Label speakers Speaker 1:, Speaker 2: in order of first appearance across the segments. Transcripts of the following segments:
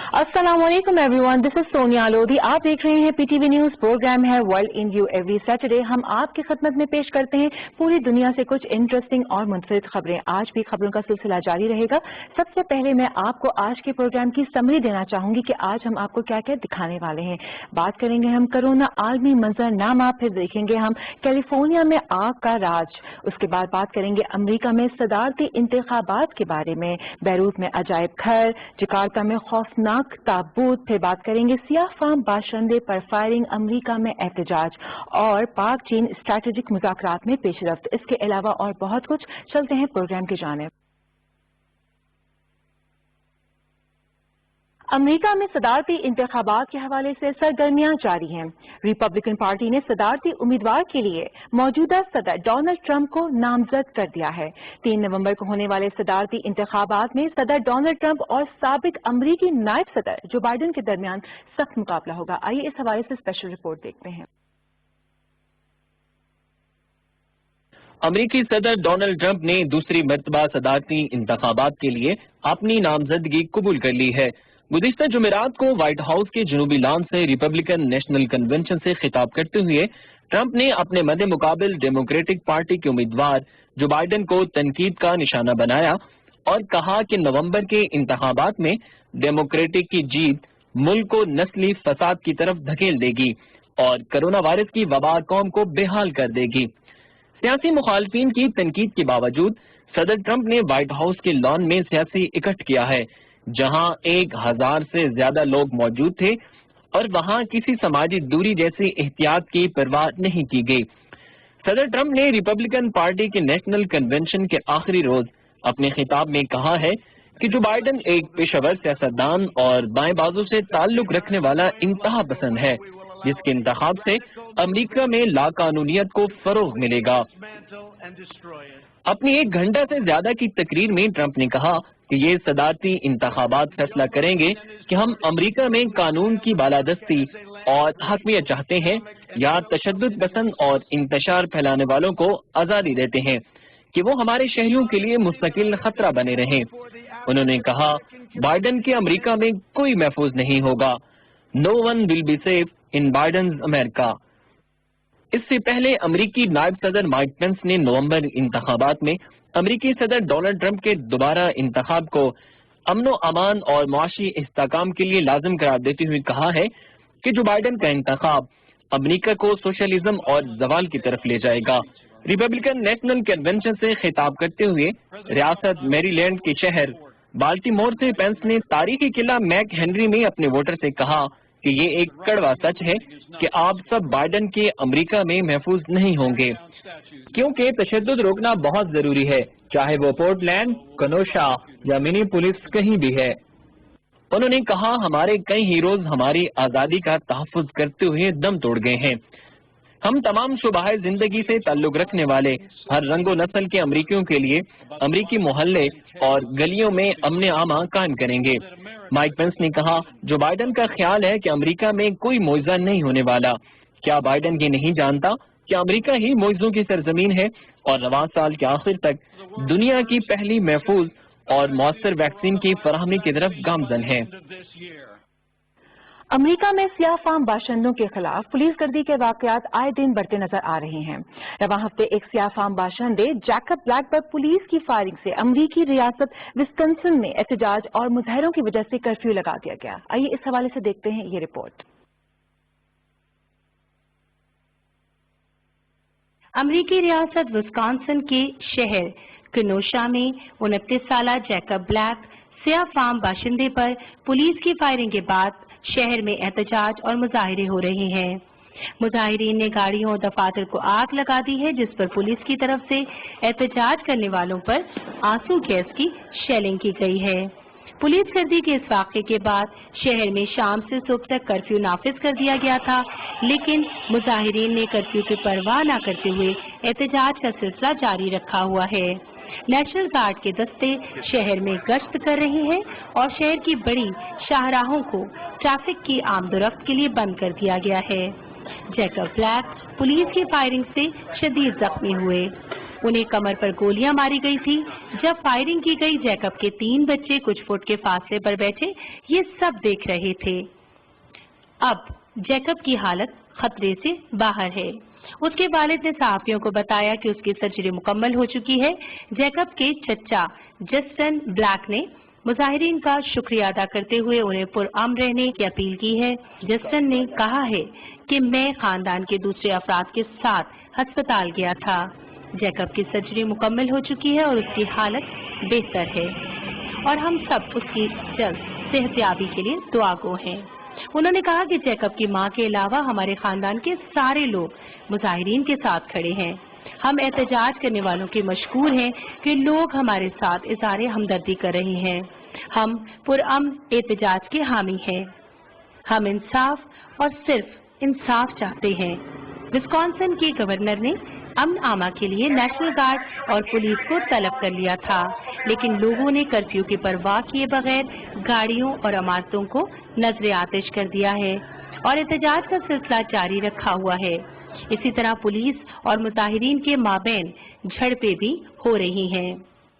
Speaker 1: अस्सलाम वालेकुम everyone, this is Sonia Lodhi. आप देख रहे हैं पीटीवी न्यूज। प्रोग्राम है world in view. Every Saturday हम आपकी खिदमत में पेश करते हैं पूरी दुनिया से कुछ इंटरेस्टिंग और मुनफरिद खबरें। आज भी खबरों का सिलसिला जारी रहेगा। सबसे पहले मैं आपको आज के प्रोग्राम की समरी देना चाहूंगी कि आज हम आपको क्या क्या दिखाने वाले हैं। बात करेंगे हम कोरोना आलमी मंजरनामा, फिर देखेंगे हम कैलिफोर्निया में आग का राज। उसके बाद बात करेंगे अमरीका में सदारती इंतखाबात के बारे में, बैरूत में अजायब घर, जकार्ता में खौफनाक ताबूत। फिर बात करेंगे सियाह फाम बाशिंदे पर फायरिंग, अमरीका में एहतजाज और पाक चीन स्ट्रैटेजिक मुज़ाकरात में पेशरफ्त। इसके अलावा और बहुत कुछ। चलते हैं प्रोग्राम की जानिब। अमरीका में सदारती इंतखाबात के हवाले से सरगर्मियां जारी हैं। रिपब्लिकन पार्टी ने सदारती उम्मीदवार के लिए मौजूदा सदर डोनाल्ड ट्रंप को नामजद कर दिया है। 3 नवंबर को होने वाले सदारती इंतखाबात में सदर डोनाल्ड ट्रंप और साबिक अमरीकी नायब सदर जो बाइडन के दरमियान सख्त मुकाबला होगा। आइए इस हवाले से स्पेशल रिपोर्ट देखते हैं।
Speaker 2: अमरीकी सदर डोनाल्ड ट्रंप ने दूसरी मर्तबा सदारती इंतखाबात के लिए अपनी नामजदगी कबूल कर ली है। गुज़िश्ता जुमेरात को व्हाइट हाउस के जनूबी लॉन से रिपब्लिकन नेशनल कन्वेंशन से खिताब करते हुए ट्रंप ने अपने मद्दे मुकाबिल डेमोक्रेटिक पार्टी के उम्मीदवार जो बाइडन को तनकीद का निशाना बनाया और कहा कि नवंबर के इंतखाबात में डेमोक्रेटिक की जीत मुल्क को नस्ली फसाद की तरफ धकेल देगी और कोरोना वायरस की वबा कौम को बेहाल कर देगी। सियासी मुखालफिन की तनकीद के बावजूद सदर ट्रंप ने व्हाइट हाउस के लॉन में सियासी इकट्ठ किया है, जहां 1000 से ज्यादा लोग मौजूद थे और वहां किसी समाजी दूरी जैसी एहतियात की परवाह नहीं की गई। सदर ट्रंप ने रिपब्लिकन पार्टी के नेशनल कन्वेंशन के आखिरी रोज अपने खिताब में कहा है कि जो बाइडन एक पेशेवर सियासतदान और बाएं बाजू से ताल्लुक रखने वाला इंतहा पसंद है, जिसके इंतखाब से अमरीका में लाकानूनियत को फरोग मिलेगा। अपनी 1 घंटा से ज्यादा की तकरीर में ट्रंप ने कहा कि ये सदारती इंतखाबात फैसला करेंगे कि हम अमरीका में कानून की बालादस्ती और हकमियत चाहते हैं या तशद्दुद पसंद और इंतशार फैलाने वालों को आजादी देते हैं कि वो हमारे शहरियों के लिए मुस्तकिल खतरा बने रहें। उन्होंने कहा, बाइडन के अमरीका में कोई महफूज नहीं होगा। No one will be safe in Biden's America. इससे पहले अमरीकी नायब सदर माइक पेंस ने नवंबर इंतखाबात में अमरीकी सदर डोनाल्ड ट्रंप के दोबारा इंतखाब को अमनो अमान और मुआशी इस्तेहकाम के लिए लाजिम करार देते हुए कहा है कि जो बाइडन का इंतखाब अमरीका को सोशलिज्म और जवाल की तरफ ले जाएगा। रिपब्लिकन नेशनल कन्वेंशन से खिताब करते हुए रियासत मैरीलैंड के शहर बाल्टीमोर से पेंस ने तारीखी किला मैक हेनरी में अपने वोटर से कहा कि ये एक कड़वा सच है कि आप सब बाइडन के अमरीका में महफूज नहीं होंगे, क्योंकि तशद्दुद रोकना बहुत जरूरी है, चाहे वो पोर्टलैंड, कनोशा या मिनीपोलिस कहीं भी है। उन्होंने कहा, हमारे कई हीरोज हमारी आजादी का तहफ्फुज करते हुए दम तोड़ गए हैं। हम तमाम शुबाहे जिंदगी से ताल्लुक रखने वाले हर रंगो नस्ल के अमरीकियों के लिए अमरीकी मोहल्ले और गलियों में अमन आमा कायम करेंगे। माइक पेंस ने कहा, जो बाइडन का ख्याल है कि अमरीका में कोई मुआवजा नहीं होने वाला, क्या बाइडन ये नहीं जानता कि अमरीका ही मुआवजों की सरजमीन है और रवां साल के आखिर तक दुनिया की पहली महफूज और मौसर वैक्सीन की फराहमी की तरफ गामजन है।
Speaker 1: अमरीका में सियाह फाम बाशिंदों के खिलाफ पुलिस गर्दी के वाकयात आए दिन बढ़ते नजर आ रहे हैं। रवां हफ्ते एक सियाह फाम बाशिंदे जैकब ब्लैक पर पुलिस की फायरिंग से अमरीकी रियासत विस्कंसिन में एहतजाज और मुजाहिरों की वजह से कर्फ्यू लगा दिया गया। आइए इस हवाले से देखते हैं ये रिपोर्ट।
Speaker 3: अमरीकी रियासत विस्कॉन्सिन के शहर केनोशा में 29 साला जैकब ब्लैक सियाह फाम बाशिंदे पर पुलिस की फायरिंग के बाद शहर में एहतजाज और मुजाहिरे हो रहे हैं। मुजाहिरीन ने गाड़ियों और दफातर को आग लगा दी है, जिस पर पुलिस की तरफ से एहतजाज करने वालों पर आंसू गैस की शेलिंग की गई है। पुलिस गर्दी के इस वाक़े के बाद शहर में शाम से सुबह तक कर्फ्यू नाफिज कर दिया गया था, लेकिन मुजाहिरीन ने कर्फ्यू की परवाह न करते हुए एहतजाज का सिलसिला जारी रखा हुआ है। नेशनल गार्ड के दस्ते शहर में गश्त कर रहे हैं और शहर की बड़ी शाहराहों को ट्रैफिक की आमदोरफ्त के लिए बंद कर दिया गया है। जैकब ब्लैक पुलिस की फायरिंग से शदीद जख्मी हुए। उन्हें कमर पर गोलियां मारी गई थी। जब फायरिंग की गई, जैकब के 3 बच्चे कुछ फुट के फासले पर बैठे ये सब देख रहे थे। अब जैकब की हालत खतरे से बाहर है। उसके वालिद ने सहाफियों को बताया कि उसकी सर्जरी मुकम्मल हो चुकी है। जैकब के चचा जस्टिन ब्लैक ने मुजाहिरीन का शुक्रिया अदा करते हुए उन्हें पुरअमन रहने की अपील की है। जस्टिन ने कहा है कि मैं खानदान के दूसरे अफराद के साथ अस्पताल गया था। जैकब की सर्जरी मुकम्मल हो चुकी है और उसकी हालत बेहतर है और हम सब उसकी जल्द सेहतयाबी के लिए दुआगो हैं। उन्होंने कहा कि जैकब की मां के अलावा हमारे खानदान के सारे लोग मुजाहिरीन के साथ खड़े हैं। हम एहतजाज करने वालों के मशकूर हैं कि लोग हमारे साथ इज़हार हमदर्दी कर रहे हैं। हम पुरअमन एहतजाज के हामी हैं। हम इंसाफ और सिर्फ इंसाफ चाहते हैं। विस्कॉन्सिन के गवर्नर ने अमन आमा के लिए नेशनल गार्ड और पुलिस को तलब कर लिया था, लेकिन लोगों ने कर्फ्यू की परवाह किए बगैर गाड़ियों और इमारतों को नजर आतिश कर दिया है और एहतजाज का सिलसिला जारी रखा हुआ है। इसी तरह पुलिस और मुताहिरीन के माबैन झड़पें भी हो रही हैं।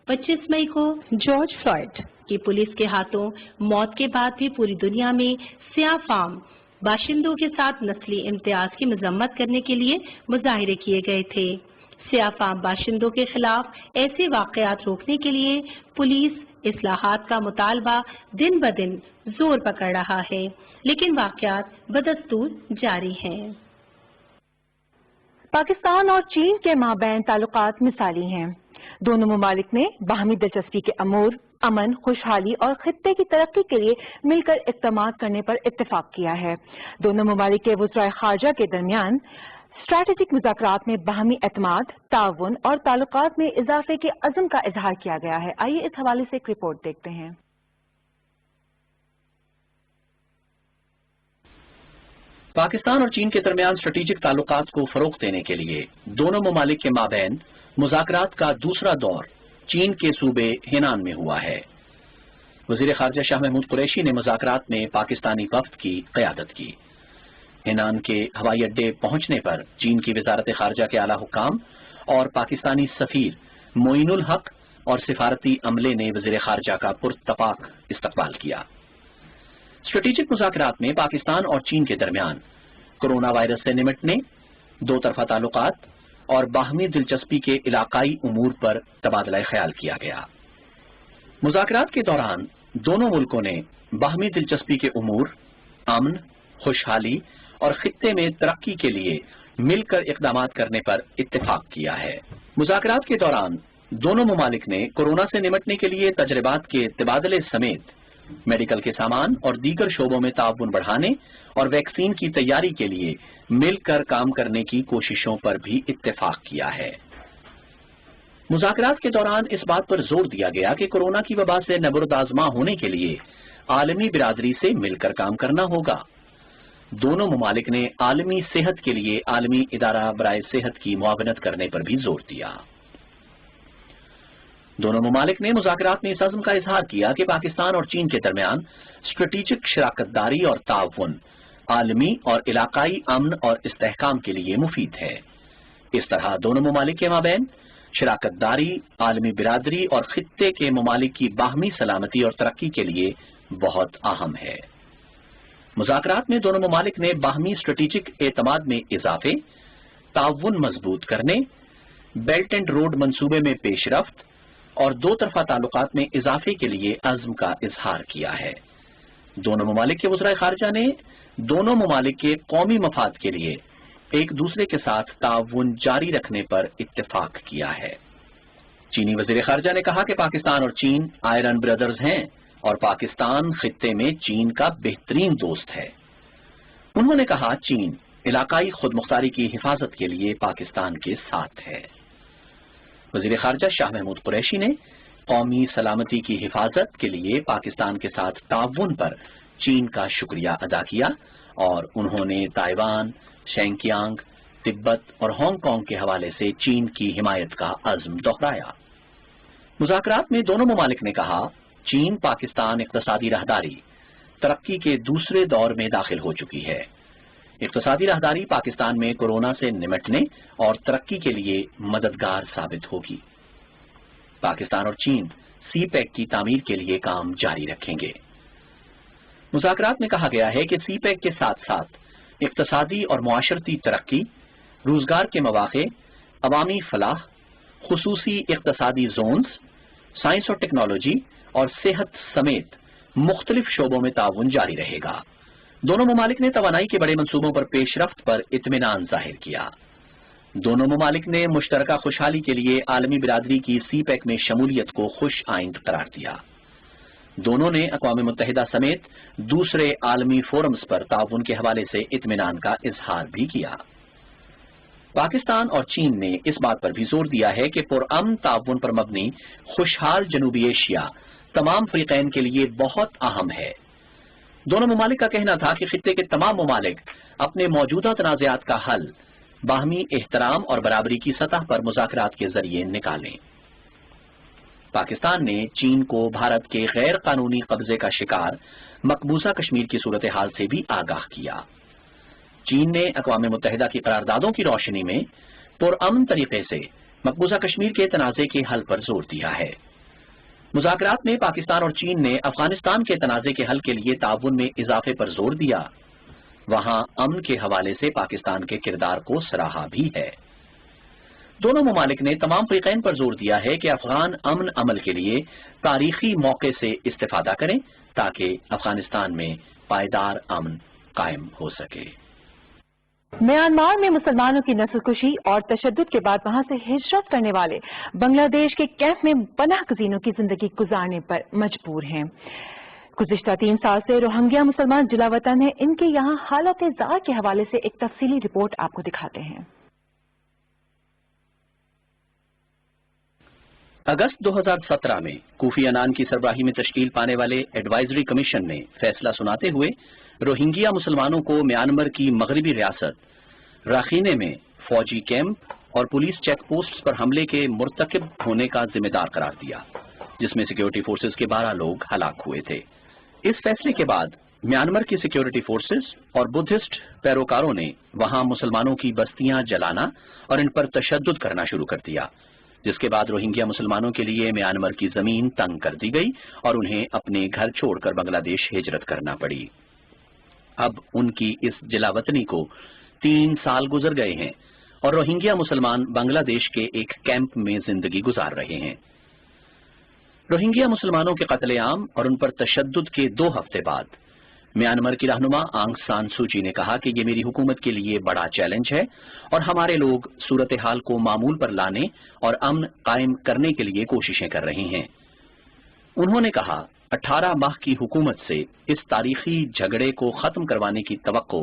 Speaker 3: 25 मई को जॉर्ज फ्लॉयड की पुलिस के हाथों मौत के बाद भी पूरी दुनिया में सियाह फाम बाशिंदों के साथ नस्ली इम्तियाज की मजम्मत करने के लिए मुजाहिरे किए गए थे। सियाह फाम बाशिंदों के खिलाफ ऐसे वाकयात रोकने के लिए पुलिस इस्लाहात का मुतालबा दिन ब दिन जोर पकड़ रहा है, लेकिन वाकयात बदस्तूर जारी हैं।
Speaker 1: पाकिस्तान और चीन के माबैन ताल्लुकात मिसाली हैं। दोनों ममालिक ने बाहमी दिलचस्पी के अमूर, अमन, खुशहाली और खित्ते की तरक्की के लिए मिलकर इक़्तिमाद करने पर इत्तेफाक किया है। दोनों ममालिक के वज़राए ख़ारजा के दरमियान स्ट्रैटेजिक मुज़ाकरात में बाहमी एतमाद, ताउन और ताल्लुकात में इजाफे के अज़्म का इजहार किया गया है। आइए इस हवाले से एक रिपोर्ट देखते हैं।
Speaker 4: पाकिस्तान और चीन के दरमियान स्ट्रेटेजिक ताल्लुकात को फरोग देने के लिए दोनों ममालिक के माबैन मुज़ाकरात का दूसरा दौर चीन के सूबे हेनान में हुआ है। वज़ीर ख़ारजा शाह महमूद कुरैशी ने मुज़ाकरात में पाकिस्तानी वफ़द की क़यादत की। हेनान के हवाई अड्डे पहुंचने पर चीन की वज़ारत ख़ारजा के आला हुक्काम और पाकिस्तानी सफ़ीर मोइनुल हक और सिफारती अमले ने वज़ीर ख़ारजा का पुरतपाक इस्तक़बाल किया। स्ट्रेटेजिक मुज़ाकरात में पाकिस्तान और चीन के दरमियान कोरोना वायरस से निमटने, दो तरफा ताल्लुकात और बाहमी दिलचस्पी के इलाकाई उमूर पर तबादला ख्याल किया गया। मुज़ाकरात के दौरान दोनों मुल्कों ने बाहमी दिलचस्पी के उमूर, अमन, खुशहाली और खित्ते में तरक्की के लिए मिलकर इक़दामात करने पर इत्तेफाक किया है। मुज़ाकरात के दौरान दोनों ममालिक ने कोरोना से निमटने के लिए तजर्बात के तबादले समेत मेडिकल के सामान और दीगर शोबों में ताउन बढ़ाने और वैक्सीन की तैयारी के लिए मिलकर काम करने की कोशिशों पर भी इत्तेफाक किया है। मुज़ाकरात के दौरान इस बात पर जोर दिया गया कि कोरोना की वबा से नबुर्दाज़मा होने के लिए आलमी बिरादरी से मिलकर काम करना होगा। दोनों ममालिक ने आलमी सेहत के लिए आलमी इदारा बराए सेहत की मुआवनत करने पर भी जोर दिया। दोनों ममालिक ने मुज़ाकरात में इस अज़्म का इजहार किया कि पाकिस्तान और चीन के दरमियान स्ट्रेटेजिक शराकतदारी और ताउन आलमी और इलाकाई अमन और इस्तेहकाम के लिए मुफीद है। इस तरह दोनों ममालिक के माबैन शराकतदारी आलमी बिरादरी और खित्ते के ममालिक की बाहमी सलामती और तरक्की के लिए बहुत अहम है। मुज़ाकरात में दोनों ममालिक ने बाहमी स्ट्रेटेजिक एतमाद में इजाफे, ताउन मजबूत करने, बेल्ट एंड रोड मंसूबे में पेशरफ्त और दो तरफा ताल्लुकात में इजाफे के लिए अज़्म का इजहार किया है। दोनों ममालिक के वज़राए ख़ारजा ने दोनों ममालिक के कौमी मफाद के लिए एक दूसरे के साथ ताउन जारी रखने पर इत्तेफाक किया है। चीनी वज़ीर ख़ारजा ने कहा कि पाकिस्तान और चीन आयरन ब्रदर्स हैं और पाकिस्तान खित्ते में चीन का बेहतरीन दोस्त है। उन्होंने कहा चीन इलाकाई खुदमुख्तारी की हिफाजत के लिए पाकिस्तान के साथ है। वज़ीर ख़ारजा शाह महमूद कुरैशी ने कौमी सलामती की हिफाजत के लिए पाकिस्तान के साथ ताउन पर चीन का शुक्रिया अदा किया और उन्होंने ताइवान, शेंकियांग, तिब्बत और हांगकांग के हवाले से चीन की हिमायत का अज़्म दोहराया। मुज़ाकरात में दोनों ममालिक ने कहा चीन पाकिस्तान इक़्तिसादी राहदारी तरक्की के दूसरे दौर में दाखिल हो चुकी है। اقتصادی راہداری پاکستان میں کورونا سے نمٹنے اور ترقی کے لیے مددگار ثابت ہوگی۔ پاکستان اور چین سی پیک کی تعمیر کے لیے کام جاری رکھیں گے۔ مذاکرات میں کہا گیا ہے کہ سی پیک کے ساتھ ساتھ اقتصادی اور معاشرتی ترقی، روزگار کے مواقع، عوامی فلاح، خصوصی اقتصادی زونز، سائنس اور ٹیکنالوجی اور صحت سمیت مختلف شعبوں میں تعاون جاری رہے گا۔ دونوں ممالک نے توانائی کے بڑے منصوبوں پر پیش رفت پر اطمینان ظاہر کیا۔ دونوں ممالک نے مشترکہ خوشحالی کے لیے عالمی برادری کی سی پیک میں شمولیت کو خوش آئند قرار دیا۔ دونوں نے اقوام متحدہ سمیت دوسرے عالمی فورمز پر تعاون کے حوالے سے اطمینان کا اظہار بھی کیا۔ پاکستان اور چین نے اس بات پر بھی زور دیا ہے کہ پرامن تعاون پر مبنی خوشحال جنوبی ایشیا تمام فریقین کے لیے بہت اہم ہے۔ دونوں ممالک کا کہنا تھا کہ خطے کے تمام ممالک اپنے موجودہ تنازعات کا حل باہمی احترام اور برابری کی سطح پر مذاکرات کے ذریعے نکالیں۔ پاکستان نے چین کو بھارت کے غیر قانونی قبضے کا شکار مقبوضہ کشمیر کی صورتحال سے بھی آگاہ کیا۔ چین نے اقوام متحدہ کی قراردادوں کی روشنی میں پرامن طریقے سے مقبوضہ کشمیر کے تنازع کے حل پر زور دیا ہے۔ مذاکرات میں پاکستان اور چین نے افغانستان کے تنازع کے حل کے لیے تعاون میں اضافے پر زور دیا۔ وہاں امن کے حوالے سے پاکستان کے کردار کو سراہا بھی ہے۔ دونوں ممالک نے تمام فریقین پر زور دیا ہے کہ افغان امن عمل کے لیے تاریخی موقع سے استفادہ کریں تاکہ افغانستان میں پائیدار امن قائم ہو سکے۔
Speaker 1: میانمار میں مسلمانوں کی نسل کشی اور تشدد کے بعد وہاں سے ہجرت کرنے والے بنگلہ دیش کے کیمپ میں پناہ گزینوں کی زندگی گزارنے پر مجبور ہیں۔ گزشتہ 3 سال سے روہنگیا مسلمان جلا وطن ہیں۔ ان کے یہاں حالت زار کے حوالے سے ایک تفصیلی رپورٹ آپ کو دکھاتے ہیں۔
Speaker 4: اگست 2017 میں کوفی عنان کی سربراہی میں تشکیل پانے والے ایڈوائزری کمیشن نے فیصلہ سناتے ہوئے روہنگیا مسلمانوں کو میانمار کی مغربی ریاست راخینے میں فوجی کیمپ اور پولیس چیک پوسٹ پر حملے کے مرتکب ہونے کا ذمہ دار قرار دیا، جس میں سیکیورٹی فورسز کے 12 لوگ ہلاک ہوئے تھے۔ اس فیصلے کے بعد میانمار کی سیکیورٹی فورسز اور بدھسٹ پیروکاروں نے وہاں مسلمانوں کی بستیاں جلانا اور ان پر تشدد کرنا شروع کر دیا، جس کے بعد روہنگیا مسلمانوں کے لیے میانمار کی زمین تنگ کر دی گئی اور انہیں اپنے گھر چھوڑ کر بنگلہ دیش ہجرت کرنا پڑی۔ اب ان کی اس جلا وطنی کو 3 سال گزر گئے ہیں اور روہنگیا مسلمان بنگلہ دیش کے ایک کیمپ میں زندگی گزار رہے ہیں۔ روہنگیا مسلمانوں کے قتل عام اور ان پر تشدد کے 2 ہفتے بعد میانمار کی رہنما آنگ سان سوچی نے کہا کہ یہ میری حکومت کے لیے بڑا چیلنج ہے اور ہمارے لوگ صورتحال کو معمول پر لانے اور امن قائم کرنے کے لیے کوششیں کر رہے ہیں۔ انہوں نے کہا 18 ماہ کی حکومت سے اس تاریخی جھگڑے کو ختم کروانے کی توقع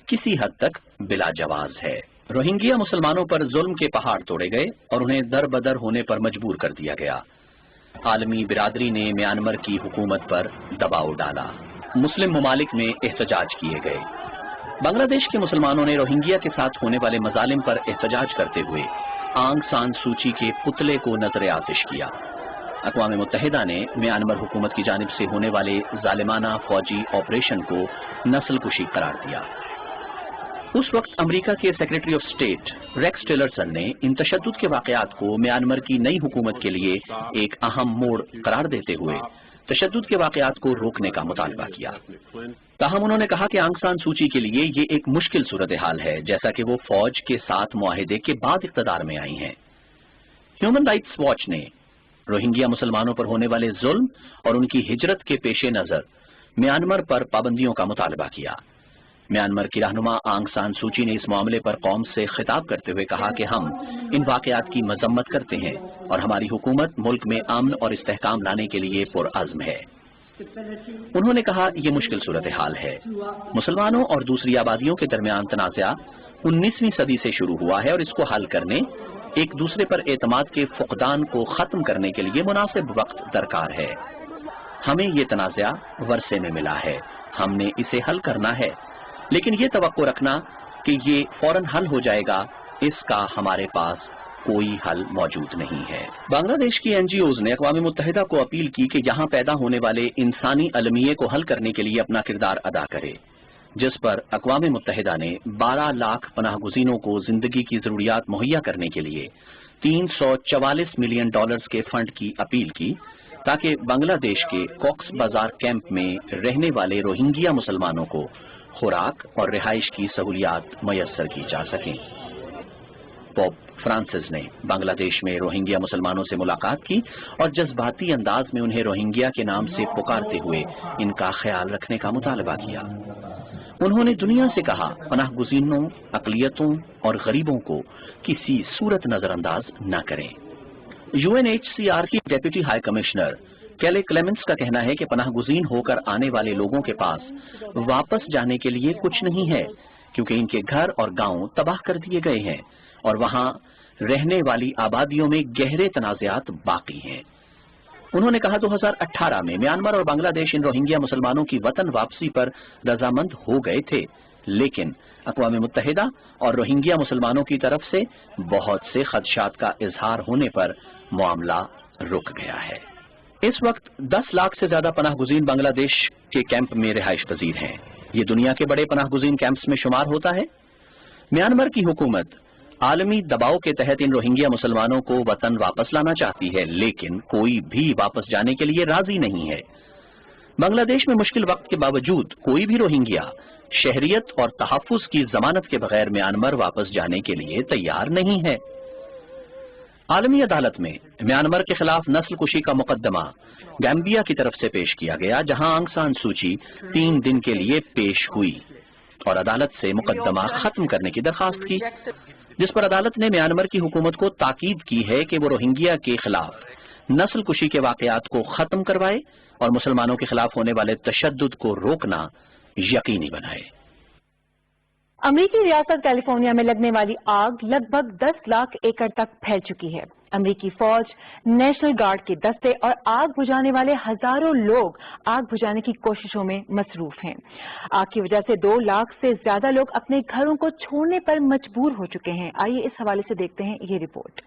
Speaker 4: کسی حد تک بلا جواز ہے۔ روہنگیا مسلمانوں پر ظلم کے پہاڑ توڑے گئے اور انہیں در بدر ہونے پر مجبور کر دیا گیا۔ عالمی برادری نے میانمار کی حکومت پر دباؤ ڈالا۔ مسلم ممالک میں احتجاج کیے گئے۔ بنگلہ دیش کے مسلمانوں نے روہنگیا کے ساتھ ہونے والے مظالم پر احتجاج کرتے ہوئے آنگ سان سوچی کے پتلے کو نظر آتش کیا۔ اقوام متحدہ نے میانمار حکومت کی جانب سے ہونے والے ظالمانہ فوجی آپریشن کو نسل کشی قرار دیا۔ اس وقت امریکہ کے secretary of state Rex Tillerson نے ان تشدد کے واقعات کو میانمار کی نئی حکومت کے لیے ایک اہم موڑ قرار دیتے ہوئے تشدد کے واقعات کو روکنے کا مطالبہ کیا۔ تاہم انہوں نے کہا کہ آنگ سان سوچی کے لیے یہ ایک مشکل صورتحال ہے، جیسا کہ وہ فوج کے ساتھ معاہدے کے بعد اقتدار میں آئی ہیں۔ ہیومن رائٹس واچ نے روہنگیا مسلمانوں پر ہونے والے ظلم اور ان کی ہجرت کے پیش نظر میانمار پر پابندیوں کا مطالبہ کیا۔ میانمار کی رہنما آنگ سان سوچی نے اس معاملے پر قوم سے خطاب کرتے ہوئے کہا کہ ہم ان واقعات کی مذمت کرتے ہیں اور ہماری حکومت ملک میں امن اور استحکام لانے کے لیے پرعزم ہے۔ انہوں نے کہا یہ مشکل صورتحال ہے۔ مسلمانوں اور دوسری آبادیوں کے درمیان تنازع 19ویں صدی سے شروع ہوا ہے اور اس کو حل کرنے، ایک دوسرے پر اعتماد کے فقدان کو ختم کرنے کے لیے مناسب وقت درکار ہے۔ ہمیں یہ تنازع ورثے میں ملا ہے، ہم نے اسے حل کرنا ہے، لیکن یہ توقع رکھنا کہ یہ فوراً حل ہو جائے گا، اس کا ہمارے پاس کوئی حل موجود نہیں ہے۔ بنگلہ دیش کی NGOs نے اقوام متحدہ کو اپیل کی کہ یہاں پیدا ہونے والے انسانی المیے کو حل کرنے کے لیے اپنا کردار ادا کرے۔ जिस पर अक़वाम मुत्तहिदा ने 12 लाख पनाह गुज़ीनों को जिंदगी की जरूरियात मुहैया करने के लिए $344 मिलियन के फंड की अपील की, ताकि बांग्लादेश के कॉक्स बाजार कैंप में रहने वाले रोहिंग्या मुसलमानों को खुराक और रिहाइश की सहूलियात मयस्सर की जा सकें। पोप फ्रांसिस ने बांग्लादेश में रोहिंग्या मुसलमानों से मुलाकात की और जज्बाती अंदाज में उन्हें रोहिंग्या के नाम से पुकारते हुए इनका ख्याल रखने का मुतालबा किया। उन्होंने दुनिया से कहा, पनाह गुज़ीनों, अक़लियतों और गरीबों को किसी सूरत नजरअंदाज न करें। UNHCR की डेप्यूटी हाई कमिश्नर केले क्लेमेंट्स का कहना है कि पनाह गुज़ीन होकर आने वाले लोगों के पास वापस जाने के लिए कुछ नहीं है, क्योंकि इनके घर और गांव तबाह कर दिए गए हैं और वहां रहने वाली आबादियों में गहरे तनाज़ात बाकी हैं। उन्होंने कहा 2018 में म्यांमार और बांग्लादेश इन रोहिंग्या मुसलमानों की वतन वापसी पर रजामंद हो गए थे, लेकिन अक़वाम मुत्तहिदा और रोहिंग्या मुसलमानों की तरफ से बहुत से खदशात का इजहार होने पर मामला रुक गया है। इस वक्त 10 लाख से ज्यादा पनाह गुज़ीन बांग्लादेश के कैंप में रिहाइश पजीर हैं। ये दुनिया के बड़े पनाह गुज़ीन कैंप्स में शुमार होता है। म्यांमार की हुकूमत आलमी दबाव के तहत इन रोहिंग्या मुसलमानों को वतन वापस लाना चाहती है, लेकिन कोई भी वापस जाने के लिए राजी नहीं है। बांग्लादेश में मुश्किल वक्त के बावजूद कोई भी रोहिंग्या शहरियत और तहफ़्फ़ुज़ की जमानत के बगैर म्यांमार वापस जाने के लिए तैयार नहीं है। आलमी अदालत में म्यांमार के खिलाफ नस्ल कुशी का मुकदमा गैम्बिया की तरफ से पेश किया गया, जहां आंग सान सूची 3 दिन के लिए पेश हुई और अदालत से मुकदमा खत्म करने की दरखास्त की, जिस पर अदालत ने म्यांमार की हुकूमत को ताकीद की है कि वो रोहिंग्या के खिलाफ नस्ल कुशी के वाकयात को खत्म करवाए और मुसलमानों के खिलाफ होने वाले तशद्दुद को रोकना यकीनी बनाए।
Speaker 1: अमेरिकी रियासत कैलिफोर्निया में लगने वाली आग लगभग 10 लाख एकड़ तक फैल चुकी है। अमेरिकी फौज, नेशनल गार्ड के दस्ते और आग बुझाने वाले हजारों लोग आग बुझाने की कोशिशों में मसरूफ हैं। आग की वजह से 2 लाख से ज्यादा लोग अपने घरों को छोड़ने पर मजबूर हो चुके हैं। आइए इस हवाले से देखते हैं ये रिपोर्ट।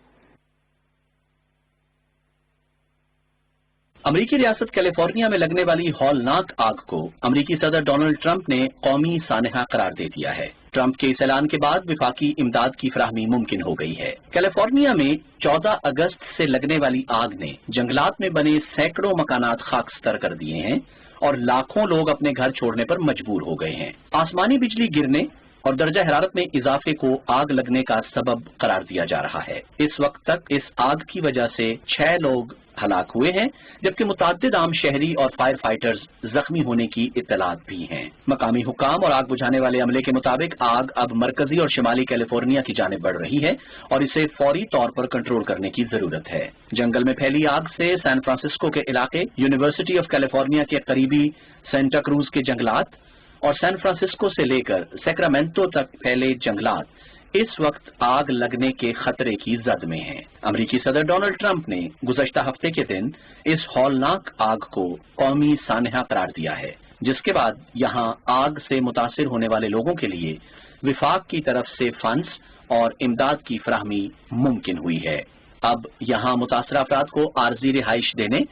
Speaker 4: अमेरिकी रियासत कैलिफोर्निया में लगने वाली हौलनाक आग को अमेरिकी सदर डोनाल्ड ट्रंप ने कौमी सानहा करार दे दिया है। ट्रंप के इस ऐलान के बाद विफाकी इमदाद की फराहमी मुमकिन हो गई है। कैलिफोर्निया में 14 अगस्त से लगने वाली आग ने जंगलात में बने सैकड़ों मकानात खाकस्तर कर दिए हैं और लाखों लोग अपने घर छोड़ने पर मजबूर हो गए हैं। आसमानी बिजली गिरने और दर्जा हरारत में इजाफे को आग लगने का सबब करार दिया जा रहा है। इस वक्त तक इस आग की वजह से 6 लोग हलाक हुए हैं, जबकि मुताद्दिद आम शहरी और फायर फाइटर्स जख्मी होने की इत्तलात भी हैं। मकामी हुकाम और आग बुझाने वाले अमले के मुताबिक आग अब मरकजी और शिमाली कैलिफोर्निया की जानिब बढ़ रही है और इसे फौरी तौर पर कंट्रोल करने की जरूरत है। जंगल में फैली आग से सैन फ्रांसिस्को के इलाके, यूनिवर्सिटी ऑफ कैलिफोर्निया के करीबी सेंटा क्रूज के जंगलात और सैन फ्रांसिस्को से लेकर सैक्रामेंटो तक फैले जंगलात इस वक्त आग लगने के खतरे की जद में हैं। अमेरिकी सदर डोनाल्ड ट्रंप ने गुज़श्ता हफ्ते के दिन इस हौलनाक आग को कौमी सानहा करार दिया है, जिसके बाद यहां आग से मुतासिर होने वाले लोगों के लिए विफाक की तरफ से फंड्स और इमदाद की फराहमी मुमकिन हुई है। अब यहां मुतासर अफराद को आर्जी रिहाइश देने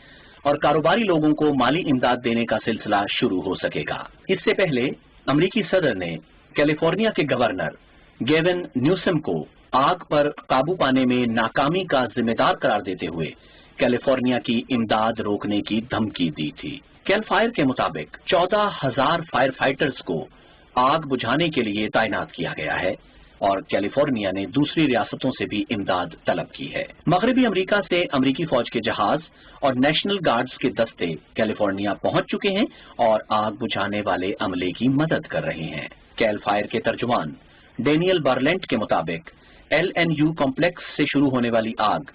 Speaker 4: और कारोबारी लोगों को माली इमदाद देने का सिलसिला शुरू हो सकेगा। इससे पहले अमेरिकी सदर ने कैलिफोर्निया के गवर्नर गेविन न्यूसम को आग पर काबू पाने में नाकामी का जिम्मेदार करार देते हुए कैलिफोर्निया की इमदाद रोकने की धमकी दी थी। कैल फायर के मुताबिक 14,000 फायर फाइटर्स को आग बुझाने के लिए तैनात किया गया है और कैलिफोर्निया ने दूसरी रियासतों से भी इमदाद तलब की है। मगरबी अमेरिका से अमेरिकी फौज के जहाज और नेशनल गार्ड्स के दस्ते कैलिफोर्निया पहुंच चुके हैं और आग बुझाने वाले अमले की मदद कर रहे हैं। कैल फायर के तर्जुमान डेनियल बारलेंट के मुताबिक LNU कॉम्प्लेक्स से शुरू होने वाली आग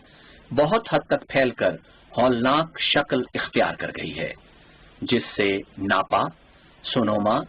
Speaker 4: बहुत हद तक फैलकर हौलनाक शक्ल इख्तियार कर गई है, जिससे नापा, सोनोमा,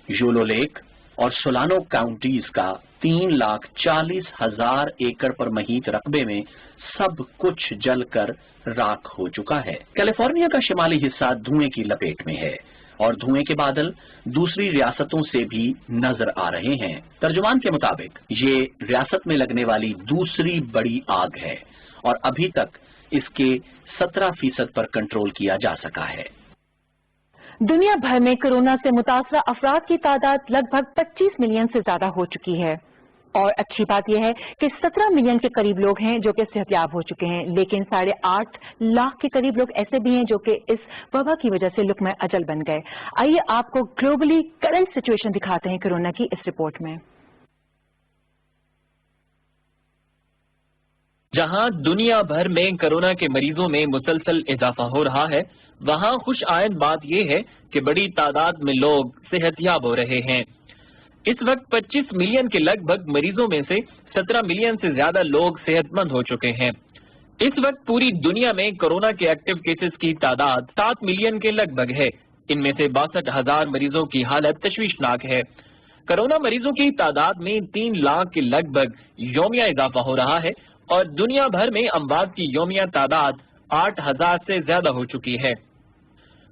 Speaker 4: यूलो लेक और सोलानो काउंटीज का 3,40,000 एकड़ पर महीत रकबे में सब कुछ जलकर राख हो चुका है। कैलिफोर्निया का शिमाली हिस्सा धुएं की लपेट में है और धुएं के बादल दूसरी रियासतों से भी नजर आ रहे हैं। तर्जुमान के मुताबिक ये रियासत में लगने वाली दूसरी बड़ी आग है और अभी तक इसके 17% पर कंट्रोल किया जा सका है।
Speaker 1: दुनिया भर में कोरोना से मुतासरा अफराद की तादाद लगभग 25 मिलियन से ज्यादा हो चुकी है और अच्छी बात यह है कि 17 मिलियन के करीब लोग हैं जो कि सेहतयाब हो चुके हैं, लेकिन 8.5 लाख के करीब लोग ऐसे भी हैं जो कि इस वबा की वजह से लुक़्मा अजल बन गए। आइए आपको ग्लोबली करंट सिचुएशन दिखाते हैं कोरोना की इस रिपोर्ट में।
Speaker 2: जहां दुनिया भर में कोरोना के मरीजों में मुसलसल इजाफा हो रहा है, वहां खुश आयद बात यह है कि बड़ी तादाद में लोग सेहतयाब हो रहे हैं। इस वक्त 25 मिलियन के लगभग मरीजों में से 17 मिलियन से ज्यादा लोग सेहतमंद हो चुके हैं। इस वक्त पूरी दुनिया में कोरोना के एक्टिव केसेस की तादाद 7 मिलियन के लगभग है। इनमें से 62,000 मरीजों की हालत तशवीशनाक है। कोरोना मरीजों की तादाद में 3 लाख के लगभग योमिया इजाफा हो रहा है और दुनिया भर में अमवात की योमिया तादाद 8,000 से ज्यादा हो चुकी है।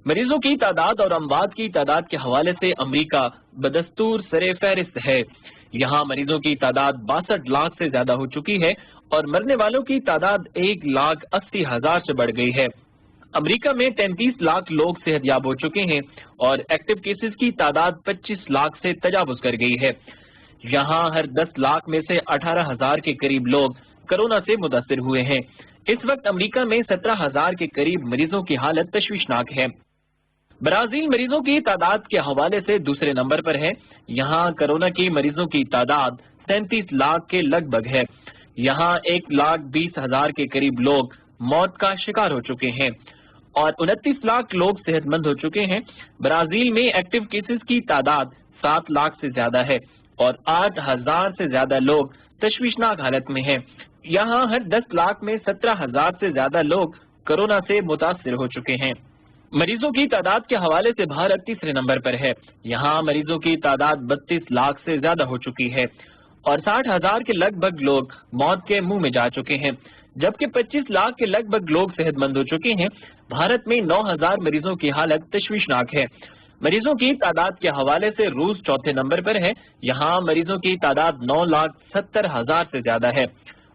Speaker 2: मरीजों की तादाद और अमवात की तादाद के हवाले से अमेरिका बदस्तूर सरे फहरिस्त है। यहाँ मरीजों की तादाद 62 लाख से ज्यादा हो चुकी है और मरने वालों की तादाद 1,80,000 से बढ़ गई है। अमेरिका में 33 लाख लोग सेहतयाब हो चुके हैं और एक्टिव केसेस की तादाद 25 लाख से तजावुज कर गई है। यहाँ हर 10 लाख में से 18,000 के करीब लोग कोरोना से मुतासिर हुए हैं। इस वक्त अमेरिका में 17,000 के करीब मरीजों की हालत तशवीशनाक है। ब्राजील मरीजों की तादाद के हवाले से दूसरे नंबर पर है। यहाँ कोरोना की मरीजों की तादाद 37 लाख के लगभग है। यहाँ 1,20,000 के करीब लोग मौत का शिकार हो चुके हैं और 29 लाख लोग सेहतमंद हो चुके हैं। ब्राजील में एक्टिव केसेस की तादाद 7 लाख से ज्यादा है और 8,000 से ज्यादा लोग तशवीशनाक हालत में हैं। यहाँ हर 10 लाख में 17,000 से ज्यादा लोग कोरोना से मुतासिर हो चुके हैं। मरीजों की तादाद के हवाले से भारत तीसरे नंबर पर है। यहाँ मरीजों की तादाद 32 लाख से ज्यादा हो चुकी है और 60,000 के लगभग लोग मौत के मुंह में जा चुके हैं, जबकि 25 लाख के लगभग लोग सेहतमंद हो चुके हैं। भारत में 9,000 मरीजों की हालत तशवीशनाक है। मरीजों की तादाद के हवाले से रूस चौथे नंबर पर है। यहाँ मरीजों की तादाद 9,70,000 से ज्यादा है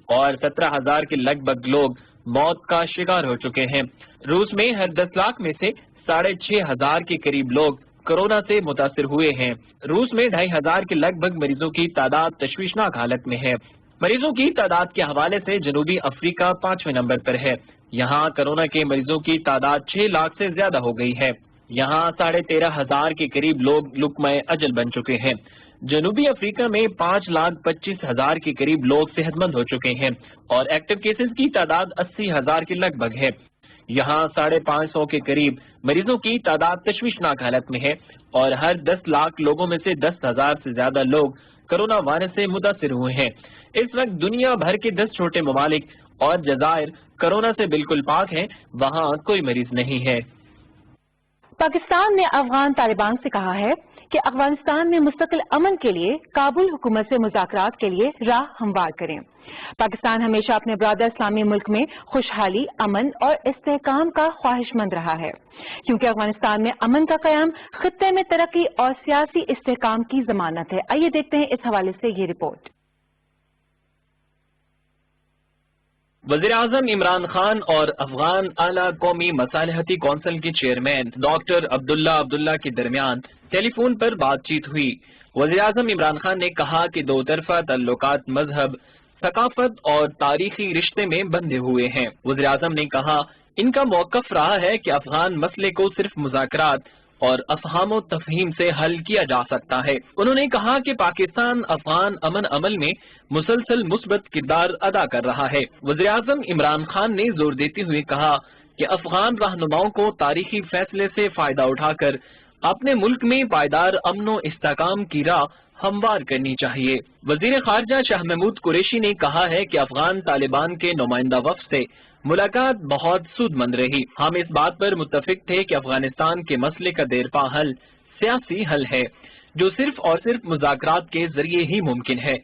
Speaker 2: और 17,000 के लगभग लोग मौत का शिकार हो चुके हैं। रूस में हर 10 लाख में से 6,500 के करीब लोग कोरोना से मुतासिर हुए हैं। रूस में 2,500 के लगभग मरीजों की तादाद तशवीशनाक हालत में है। मरीजों की तादाद के हवाले से जनूबी अफ्रीका 5वें नंबर पर है। यहाँ कोरोना के मरीजों की तादाद 6 लाख से ज्यादा हो गई है। यहाँ 13,500 के करीब लोग लुक़्मा अजल बन चुके हैं। जनूबी अफ्रीका में 5,25,000 के करीब लोग सेहतमंद हो चुके हैं और एक्टिव केसेस की तादाद 80,000 के लगभग है। यहाँ 550 के करीब मरीजों की तादाद तशवीशनाक हालत में है और हर 10 लाख लोगों में से 10,000 से ज्यादा लोग कोरोना वायरस से मुतासिर हुए हैं। इस वक्त दुनिया भर के 10 छोटे ममालिक और जज़ायर कोरोना से बिल्कुल पाक हैं, वहाँ कोई मरीज नहीं है।
Speaker 1: पाकिस्तान ने अफगान तालिबान से कहा है कि अफगानिस्तान में मुस्तकिल अमन के लिए काबुल हुकूमत से मुज़ाकरात के लिए राह हमवार करें। पाकिस्तान हमेशा अपने ब्रादर इस्लामी मुल्क में खुशहाली, अमन और इस्तेहकाम का ख्वाहिशमंद रहा है, क्योंकि अफगानिस्तान में अमन का क़याम खित्ते में तरक्की और सियासी इस्तेहकाम की जमानत है। आइए देखते हैं इस हवाले से ये रिपोर्ट।
Speaker 2: वज़ीर-ए-आज़म इमरान खान और अफगान आला कौमी मसालहती कौंसिल के चेयरमैन डॉक्टर अब्दुल्ला के दरमियान टेलीफोन पर बातचीत हुई। वज़ीर-ए-आज़म इमरान खान ने कहा कि दो तरफा ताल्लुकात मजहब, सकाफत और तारीखी रिश्ते में बंधे हुए हैं। वज़ीर-ए-आज़म ने कहा इनका मौक़िफ़ रहा है कि अफगान मसले को सिर्फ मुज़ाकरात और अफ़हाम तफ़हीम से हल किया जा सकता है। उन्होंने कहा कि पाकिस्तान अफगान अमन अमल में मुसलसल मुस्बत किरदार अदा कर रहा है। वज़ीर-ए-आज़म इमरान खान ने जोर देते हुए कहा कि अफगान रहनुमाओं को तारीखी फैसले से फायदा उठाकर अपने मुल्क में पायदार अमनो इस्तेहकाम की राह हमवार करनी चाहिए। वज़ीर ख़ारजा शाह महमूद कुरैशी ने कहा है कि अफगान तालिबान के नुमाइंदा वफ़द से मुलाकात बहुत सूदमंद रही। हम इस बात पर मुत्तफिक थे कि अफगानिस्तान के मसले का देरपा हल सियासी हल है, जो सिर्फ और सिर्फ मुज़ाकरात के जरिए ही मुमकिन है।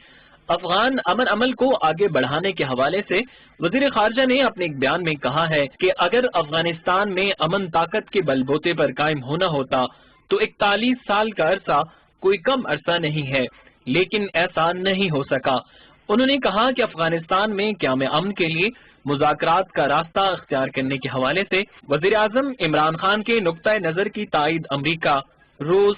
Speaker 2: अफगान अमन अमल को आगे बढ़ाने के हवाले से वज़ीर ख़ारजा ने अपने एक बयान में कहा है कि अगर अफगानिस्तान में अमन ताकत के बलबूते पर कायम होना होता तो 41 साल का अरसा कोई कम अरसा नहीं है, लेकिन ऐसा नहीं हो सका। उन्होंने कहा कि अफगानिस्तान में क़याम अमन के लिए مذاکرات کا راستہ اختیار کرنے کے حوالے سے وزیر اعظم عمران خان کے نقطۂ نظر کی تائید امریکہ، روس،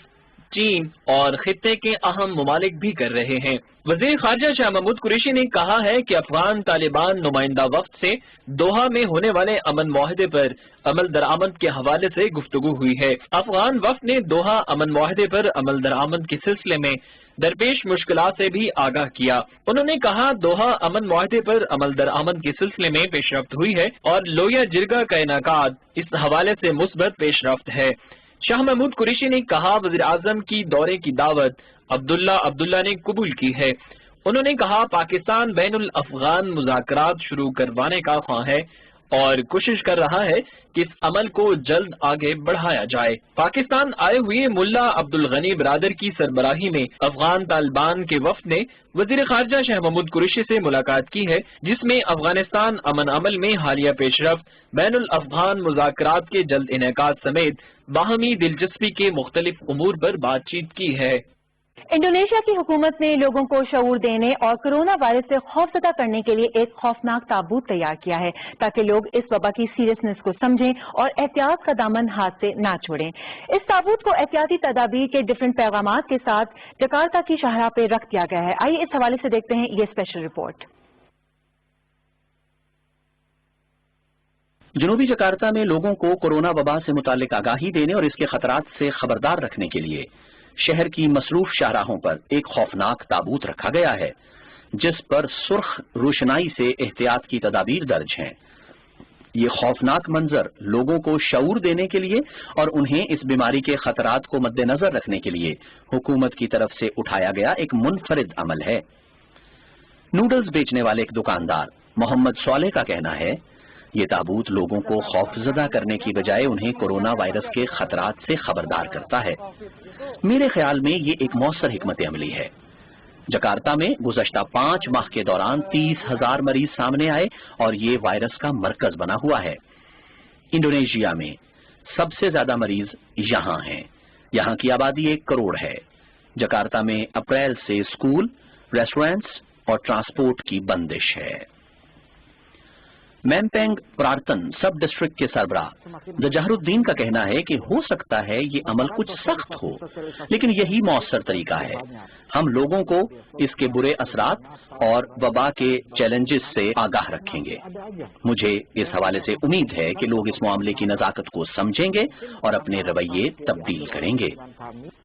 Speaker 2: چین اور خطے کے اہم ممالک بھی کر رہے ہیں۔ وزیر خارجہ شاہ محمود قریشی نے کہا ہے کہ افغان طالبان نمائندہ وفد سے دوحہ میں ہونے والے امن معاہدے پر عمل درآمد کے حوالے سے گفتگو ہوئی ہے۔ افغان وفد نے دوحہ امن معاہدے پر عمل درآمد کے سلسلے میں درپیش مشکلات سے بھی آگاہ کیا۔ انہوں نے کہا دوحہ امن معاہدے پر عمل درآمد کے سلسلے میں پیش رفت ہوئی ہے اور لویا جرگہ کا انعقاد اس حوالے سے مثبت پیش رفت ہے۔ شاہ محمود قریشی نے کہا وزیر اعظم کی دورے کی دعوت عبداللہ نے قبول کی ہے۔ انہوں نے کہا پاکستان بین الافغان مذاکرات شروع کروانے کا خواہاں ہے اور کوشش کر رہا ہے کہ اس عمل کو جلد آگے بڑھایا جائے۔ پاکستان آئے ہوئے ملا عبدالغنی برادر کی سربراہی میں افغان طالبان کے وفد نے وزیر خارجہ شاہ محمود قریشی سے ملاقات کی ہے، جس میں افغانستان امن عمل میں حالیہ پیش رفت، بین الافغان مذاکرات کے جلد انعقاد سمیت باہمی دلچسپی کے مختلف امور پر بات چیت کی ہے۔
Speaker 1: انڈونیشیا کی حکومت نے لوگوں کو شعور دینے اور کرونا وائرس سے خوفزدہ کرنے کے لیے ایک خوفناک تابوت تیار کیا ہے تاکہ لوگ اس وبا کی سیریسنس کو سمجھیں اور احتیاط کا دامن ہاتھ سے نہ چھوڑیں۔ اس تابوت کو احتیاطی تدابیر کے ڈفرینٹ پیغامات کے ساتھ جکارتا کی شاہراہ پہ رکھ دیا گیا ہے۔ آئیے اس حوالے سے دیکھتے ہیں یہ اسپیشل رپورٹ۔
Speaker 4: جنوبی جکارتا میں لوگوں کو کورونا وبا سے متعلق آگاہی دینے اور اس کے خطرات سے خبردار رکھنے کے لیے شہر کی مصروف شاہراہوں پر ایک خوفناک تابوت رکھا گیا ہے جس پر سرخ روشنائی سے احتیاط کی تدابیر درج ہیں۔ یہ خوفناک منظر لوگوں کو شعور دینے کے لیے اور انہیں اس بیماری کے خطرات کو مد نظر رکھنے کے لیے حکومت کی طرف سے اٹھایا گیا ایک منفرد عمل ہے۔ نوڈلز بیچنے والے ایک دکاندار محمد صالح کا کہنا ہے یہ تابوت لوگوں کو خوفزدہ کرنے کی بجائے انہیں کورونا وائرس کے خطرات سے خبردار کرتا ہے۔ میرے خیال میں یہ ایک مؤثر حکمت عملی ہے۔ جکارتا میں گزشتہ 5 ماہ کے دوران 30,000 مریض سامنے آئے اور یہ وائرس کا مرکز بنا ہوا ہے۔ انڈونیشیا میں سب سے زیادہ مریض یہاں ہیں۔ یہاں کی آبادی 1 کروڑ ہے۔ جکارتا میں اپریل سے اسکول، ریسٹورینٹس اور ٹرانسپورٹ کی بندش ہے۔ مینپینگ پرارتن سب ڈسٹرکٹ کے سربراہ جہر الدین کا کہنا ہے کہ ہو سکتا ہے یہ عمل کچھ سخت ہو لیکن یہی مؤثر طریقہ ہے۔ ہم لوگوں کو اس کے برے اثرات اور وبا کے چیلنجز سے آگاہ رکھیں گے۔ مجھے اس حوالے سے امید ہے کہ لوگ اس معاملے کی نزاکت کو سمجھیں گے اور اپنے رویے تبدیل کریں گے۔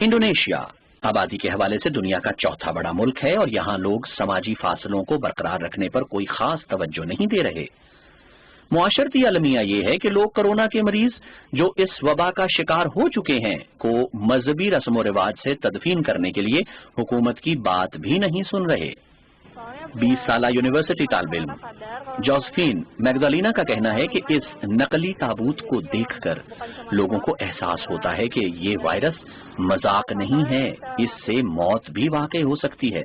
Speaker 4: انڈونیشیا آبادی کے حوالے سے دنیا کا 4تھا بڑا ملک ہے اور یہاں لوگ سماجی فاصلوں کو برقرار رکھنے پر کوئی خاص توجہ نہیں دے رہے۔ معاشرتی المیہ یہ ہے کہ لوگ کرونا کے مریض جو اس وبا کا شکار ہو چکے ہیں کو مذہبی رسم و رواج سے تدفین کرنے کے لیے حکومت کی بات بھی نہیں سن رہے۔ 20 سالہ یونیورسٹی طالب علم جوزفین میگدالینا کا کہنا ہے کہ اس نقلی تابوت کو دیکھ کر لوگوں کو احساس ہوتا ہے کہ یہ وائرس مذاق نہیں ہے، اس سے موت بھی واقع ہو سکتی ہے۔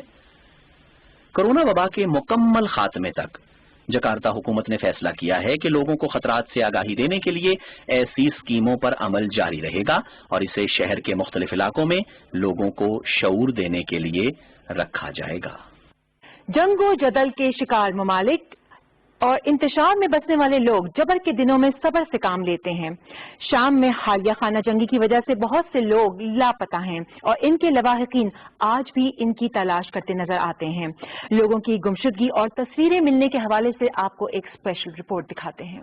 Speaker 4: کرونا وبا کے مکمل خاتمے تک جکارتا حکومت نے فیصلہ کیا ہے کہ لوگوں کو خطرات سے آگاہی دینے کے لیے ایسی اسکیموں پر عمل جاری رہے گا اور اسے شہر کے مختلف علاقوں میں لوگوں کو شعور دینے کے لیے رکھا جائے گا۔
Speaker 1: جنگ و جدل کے شکار ممالک اور انتشار میں بسنے والے لوگ جبر کے دنوں میں صبر سے کام لیتے ہیں۔ شام میں حالیہ خانہ جنگی کی وجہ سے بہت سے لوگ لاپتہ ہیں اور ان کے لواحقین آج بھی ان کی تلاش کرتے نظر آتے ہیں۔ لوگوں کی گمشدگی اور تصویریں ملنے کے حوالے سے آپ کو ایک اسپیشل رپورٹ دکھاتے ہیں۔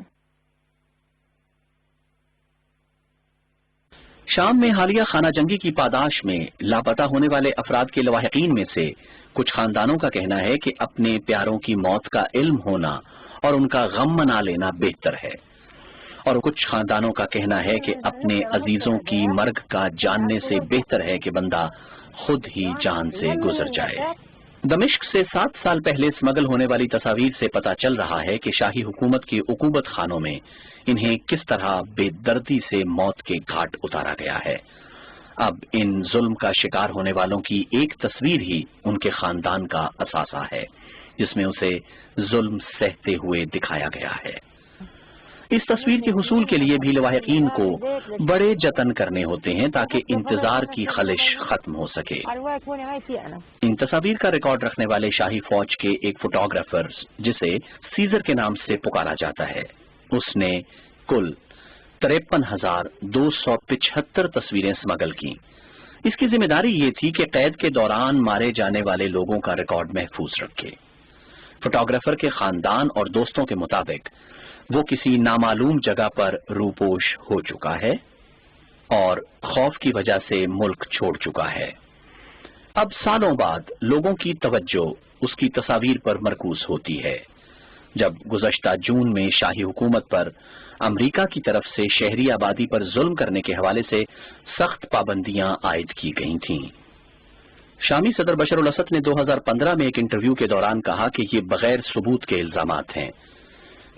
Speaker 4: شام میں حالیہ خانہ جنگی کی پاداش میں لاپتہ ہونے والے افراد کے لواحقین میں سے کچھ خاندانوں کا کہنا ہے کہ اپنے پیاروں کی موت کا علم ہونا اور ان کا غم منا لینا بہتر ہے، اور کچھ خاندانوں کا کہنا ہے کہ اپنے عزیزوں کی مرگ کا جاننے سے بہتر ہے کہ بندہ خود ہی جان سے گزر جائے۔ دمشق سے 7 سال پہلے اسمگل ہونے والی تصاویر سے پتہ چل رہا ہے کہ شاہی حکومت کی عقوبت خانوں میں انہیں کس طرح بے دردی سے موت کے گھاٹ اتارا گیا ہے۔ اب ان ظلم کا شکار ہونے والوں کی ایک تصویر ہی ان کے خاندان کا اثاثہ ہے جس میں اسے ظلم سہتے ہوئے دکھایا گیا ہے۔ اس تصویر کے حصول کے لیے بھی لواحقین کو بڑے جتن کرنے ہوتے ہیں تاکہ انتظار کی خلش ختم ہو سکے۔ ان تصاویر کا ریکارڈ رکھنے والے شاہی فوج کے ایک فوٹوگرافر جسے سیزر کے نام سے پکارا جاتا ہے، اس نے کل 53,275 تصویریں اسمگل کی۔ اس کی ذمہ داری یہ تھی کہ قید کے دوران مارے جانے والے لوگوں کا ریکارڈ محفوظ رکھے۔ فوٹوگرافر کے خاندان اور دوستوں کے مطابق وہ کسی نامعلوم جگہ پر روپوش ہو چکا ہے اور خوف کی وجہ سے ملک چھوڑ چکا ہے۔ اب سالوں بعد لوگوں کی توجہ اس کی تصاویر پر مرکوز ہوتی ہے، جب گزشتہ جون میں شاہی حکومت پر امریکہ کی طرف سے شہری آبادی پر ظلم کرنے کے حوالے سے سخت پابندیاں عائد کی گئی تھیں۔ شامی صدر بشار الاسد نے 2015 میں ایک انٹرویو کے دوران کہا کہ یہ بغیر ثبوت کے الزامات ہیں۔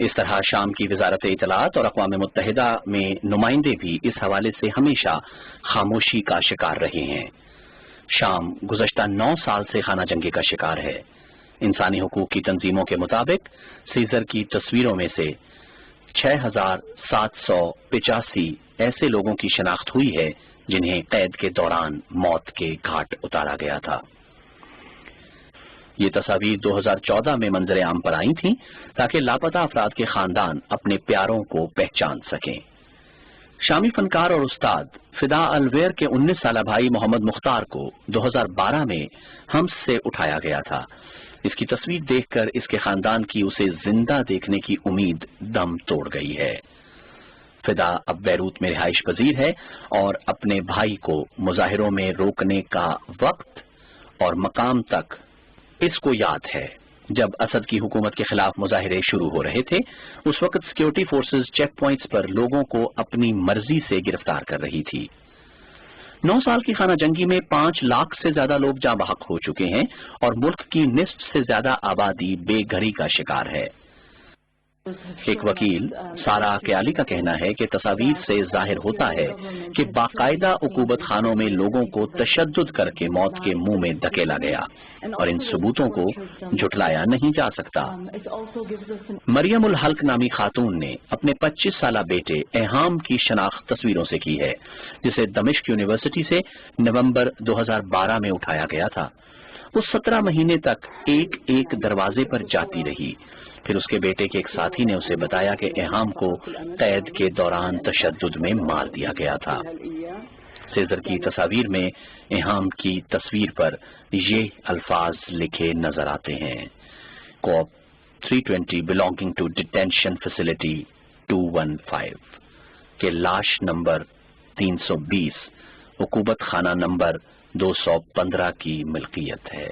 Speaker 4: اس طرح شام کی وزارت اطلاعات اور اقوام متحدہ میں نمائندے بھی اس حوالے سے ہمیشہ خاموشی کا شکار رہے ہیں۔ شام گزشتہ 9 سال سے خانہ جنگی کا شکار ہے۔ انسانی حقوق کی تنظیموں کے مطابق سیزر کی تصویروں میں سے 6,785 ایسے لوگوں کی شناخت ہوئی ہے جنہیں قید کے دوران موت کے گھاٹ اتارا گیا تھا۔ یہ تصاویر 2014 میں منظر عام پر آئی تھیں تاکہ لاپتہ افراد کے خاندان اپنے پیاروں کو پہچان سکیں۔ شامی فنکار اور استاد فدا الویر کے 19 سالہ بھائی محمد مختار کو 2012 میں ہمس سے اٹھایا گیا تھا۔ اس کی تصویر دیکھ کر اس کے خاندان کی اسے زندہ دیکھنے کی امید دم توڑ گئی ہے۔ فدا اب بیروت میں رہائش پذیر ہے اور اپنے بھائی کو مظاہروں میں روکنے کا وقت اور مقام تک اس کو یاد ہے۔ جب اسد کی حکومت کے خلاف مظاہرے شروع ہو رہے تھے، اس وقت سیکورٹی فورسز چیک پوائنٹس پر لوگوں کو اپنی مرضی سے گرفتار کر رہی تھی۔ 9 سال کی خانہ جنگی میں 5 لاکھ سے زیادہ لوگ جاں بحق ہو چکے ہیں اور ملک کی نصف سے زیادہ آبادی بے گھری کا شکار ہے۔ ایک وکیل سارا کیالی کا کہنا ہے کہ تصاویر سے ظاہر ہوتا ہے کہ باقاعدہ عقوبت خانوں میں لوگوں کو تشدد کر کے موت کے منہ میں دھکیلا گیا اور ان ثبوتوں کو جھٹلایا نہیں جا سکتا۔ مریم الحلق نامی خاتون نے اپنے 25 سالہ بیٹے ایہام کی شناخت تصویروں سے کی ہے، جسے دمشق یونیورسٹی سے نومبر 2012 میں اٹھایا گیا تھا۔ وہ 17 مہینے تک ایک ایک دروازے پر جاتی رہی۔ پھر اس کے بیٹے کے ایک ساتھی نے اسے بتایا کہ ایہام کو قید کے دوران تشدد میں مار دیا گیا تھا۔ سیزر کی تصاویر میں ایہام کی تصویر پر یہ الفاظ لکھے نظر آتے ہیں: کوپ 320 belonging to detention facility 215 کہ لاش نمبر 320 عقوبت خانہ نمبر 215 کی ملکیت ہے۔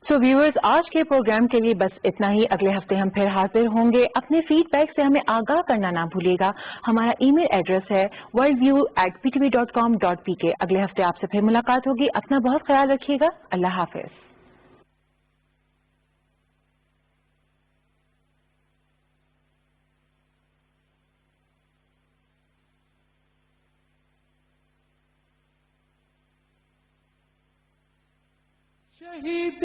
Speaker 1: سو ویورز، آج کے پروگرام کے لیے بس اتنا ہی۔ اگلے ہفتے ہم پھر حاضر ہوں گے۔ اپنے فیڈ بیک سے ہمیں آگاہ کرنا نہ بھولیے گا۔ ہمارا ای میل ایڈریس ہے worldview@ptv.com.pk۔ اگلے ہفتے آپ سے پھر ملاقات ہوگی۔ اپنا بہت خیال رکھیے گا۔ اللہ حافظ۔